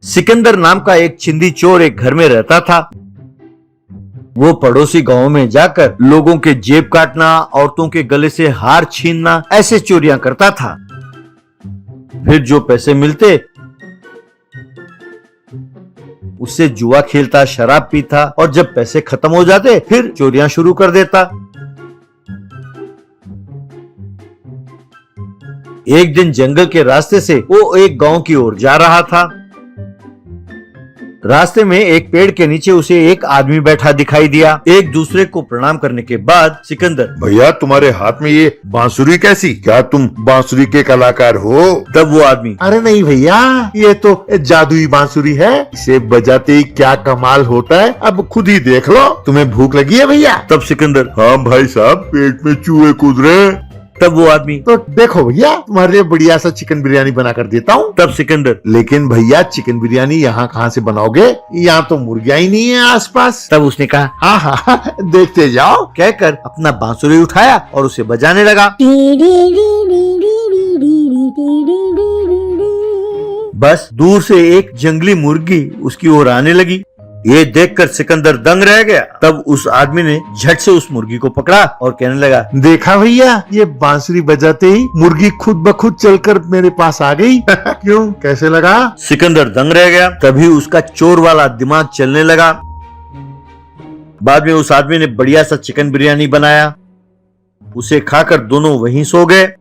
सिकंदर नाम का एक चिंदी चोर एक घर में रहता था। वो पड़ोसी गांव में जाकर लोगों के जेब काटना, औरतों के गले से हार छीनना, ऐसे चोरियां करता था। फिर जो पैसे मिलते उससे जुआ खेलता, शराब पीता और जब पैसे खत्म हो जाते फिर चोरियां शुरू कर देता। एक दिन जंगल के रास्ते से वो एक गांव की ओर जा रहा था। रास्ते में एक पेड़ के नीचे उसे एक आदमी बैठा दिखाई दिया। एक दूसरे को प्रणाम करने के बाद सिकंदर, भैया तुम्हारे हाथ में ये बांसुरी कैसी? क्या तुम बांसुरी के कलाकार हो? तब वो आदमी, अरे नहीं भैया, ये तो जादुई बांसुरी है। इसे बजाते ही क्या कमाल होता है, अब खुद ही देख लो। तुम्हें भूख लगी है भैया? तब सिकंदर, हाँ भाई साहब, पेट में चूहे कूद रहे हैं। तब वो आदमी, तो देखो भैया, तुम्हारे लिए बढ़िया सा चिकन बिरयानी बना कर देता हूँ। तब सिकंदर, लेकिन भैया चिकन बिरयानी यहाँ कहाँ से बनाओगे? यहाँ तो मुर्गियां ही नहीं है आसपास। तब उसने कहा, हाँ हाँ देखते जाओ। कहकर अपना बांसुरी उठाया और उसे बजाने लगा। बस दूर से एक जंगली मुर्गी उसकी ओर आने लगी। ये देखकर सिकंदर दंग रह गया। तब उस आदमी ने झट से उस मुर्गी को पकड़ा और कहने लगा, देखा भैया, ये बांसुरी बजाते ही मुर्गी खुद ब खुद चलकर मेरे पास आ गई। क्यों, कैसे लगा? सिकंदर दंग रह गया। तभी उसका चोर वाला दिमाग चलने लगा। बाद में उस आदमी ने बढ़िया सा चिकन बिरयानी बनाया। उसे खाकर दोनों वहीं सो गए।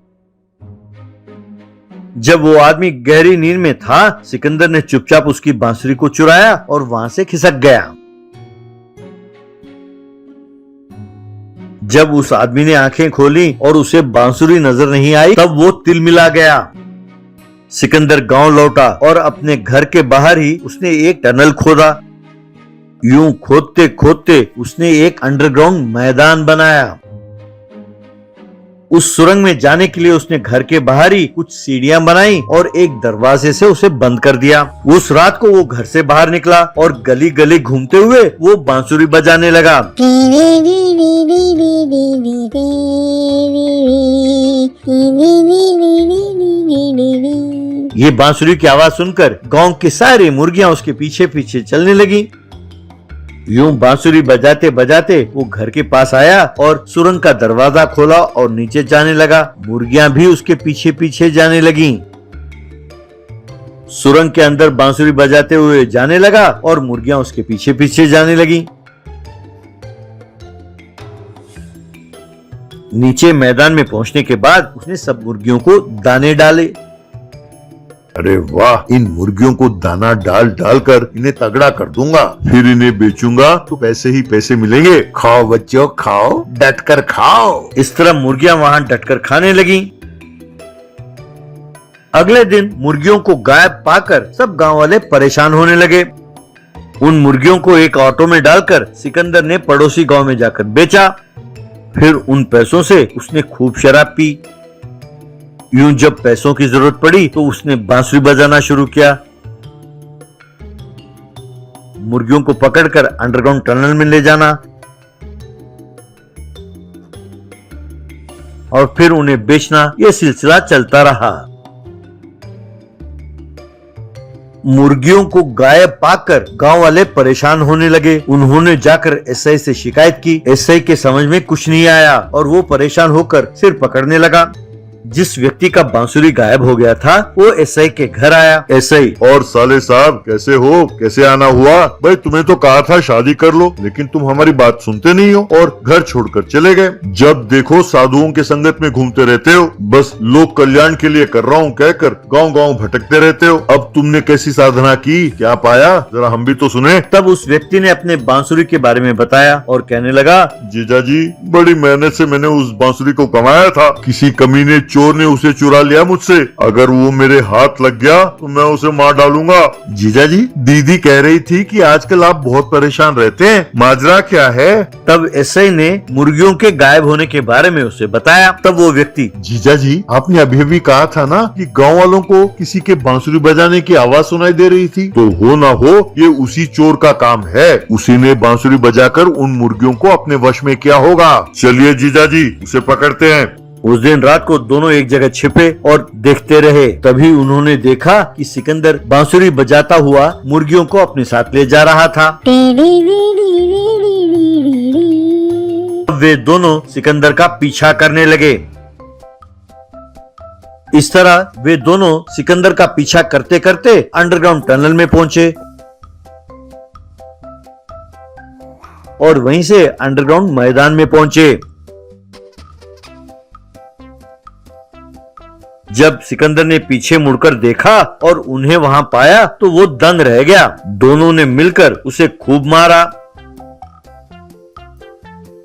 जब वो आदमी गहरी नींद में था, सिकंदर ने चुपचाप उसकी बांसुरी को चुराया और वहां से खिसक गया। जब उस आदमी ने आंखें खोली और उसे बांसुरी नजर नहीं आई, तब वो तिलमिला गया। सिकंदर गांव लौटा और अपने घर के बाहर ही उसने एक टनल खोदा। यूं खोदते खोदते उसने एक अंडरग्राउंड मैदान बनाया। उस सुरंग में जाने के लिए उसने घर के बाहर ही कुछ सीढ़ियां बनाई और एक दरवाजे से उसे बंद कर दिया। उस रात को वो घर से बाहर निकला और गली गली घूमते हुए वो बांसुरी बजाने लगा। ये बांसुरी की आवाज सुनकर गांव की सारी मुर्गियां उसके पीछे पीछे चलने लगी। यूं बांसुरी बजाते बजाते वो घर के पास आया और सुरंग का दरवाजा खोला और नीचे जाने लगा। मुर्गियां भी उसके पीछे पीछे जाने लगीं। सुरंग के अंदर बांसुरी बजाते हुए जाने लगा और मुर्गियां उसके पीछे पीछे जाने लगीं। नीचे मैदान में पहुंचने के बाद उसने सब मुर्गियों को दाने डाले। अरे वाह, इन मुर्गियों को दाना डाल डाल कर इन्हें तगड़ा कर दूंगा, फिर इन्हें बेचूंगा तो पैसे ही पैसे मिलेंगे। खाओ बच्चों खाओ, डट कर खाओ। इस तरह मुर्गियां वहां डटकर खाने लगी। अगले दिन मुर्गियों को गायब पाकर सब गांव वाले परेशान होने लगे। उन मुर्गियों को एक ऑटो में डालकर सिकंदर ने पड़ोसी गांव में जाकर बेचा। फिर उन पैसों से उसने खूब शराब पी। यूं जब पैसों की जरूरत पड़ी तो उसने बांसुरी बजाना शुरू किया। मुर्गियों को पकड़कर अंडरग्राउंड टनल में ले जाना और फिर उन्हें बेचना, यह सिलसिला चलता रहा। मुर्गियों को गायब पाकर गांव वाले परेशान होने लगे। उन्होंने जाकर एसआई से शिकायत की। एसआई के समझ में कुछ नहीं आया और वो परेशान होकर सिर पकड़ने लगा। जिस व्यक्ति का बांसुरी गायब हो गया था वो एसआई के घर आया। एसआई, और साले साहब कैसे हो, कैसे आना हुआ? भाई तुम्हें तो कहा था शादी कर लो, लेकिन तुम हमारी बात सुनते नहीं हो और घर छोड़कर चले गए। जब देखो साधुओं के संगत में घूमते रहते हो, बस लोक कल्याण के लिए कर रहा हूँ कहकर गांव गांव भटकते रहते हो। अब तुमने कैसी साधना की, क्या पाया, जरा हम भी तो सुने। तब उस व्यक्ति ने अपने बांसुरी के बारे में बताया और कहने लगा, जीजा जी, बड़ी मेहनत से मैंने उस बांसुरी को कमाया था। किसी कमीने चोर ने उसे चुरा लिया मुझसे। अगर वो मेरे हाथ लग गया तो मैं उसे मार डालूंगा। जीजा जी, दीदी कह रही थी कि आजकल आप बहुत परेशान रहते हैं, माजरा क्या है? तब एसआई ने मुर्गियों के गायब होने के बारे में उसे बताया। तब वो व्यक्ति, जीजा जी, आपने अभी अभी कहा था ना कि गांव वालों को किसी के बांसुरी बजाने की आवाज सुनाई दे रही थी, तो हो ना हो ये उसी चोर का काम है। उसी ने बांसुरी बजाकर उन मुर्गियों को अपने वश में किया होगा। चलिए जीजा जी, उसे पकड़ते हैं। उस दिन रात को दोनों एक जगह छिपे और देखते रहे। तभी उन्होंने देखा कि सिकंदर बांसुरी बजाता हुआ मुर्गियों को अपने साथ ले जा रहा था। अब वे दोनों सिकंदर का पीछा करने लगे। इस तरह वे दोनों सिकंदर का पीछा करते करते अंडरग्राउंड टनल में पहुंचे और वहीं से अंडरग्राउंड मैदान में पहुंचे। जब सिकंदर ने पीछे मुड़कर देखा और उन्हें वहां पाया तो वो दंग रह गया। दोनों ने मिलकर उसे खूब मारा।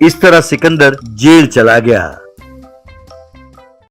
इस तरह सिकंदर जेल चला गया।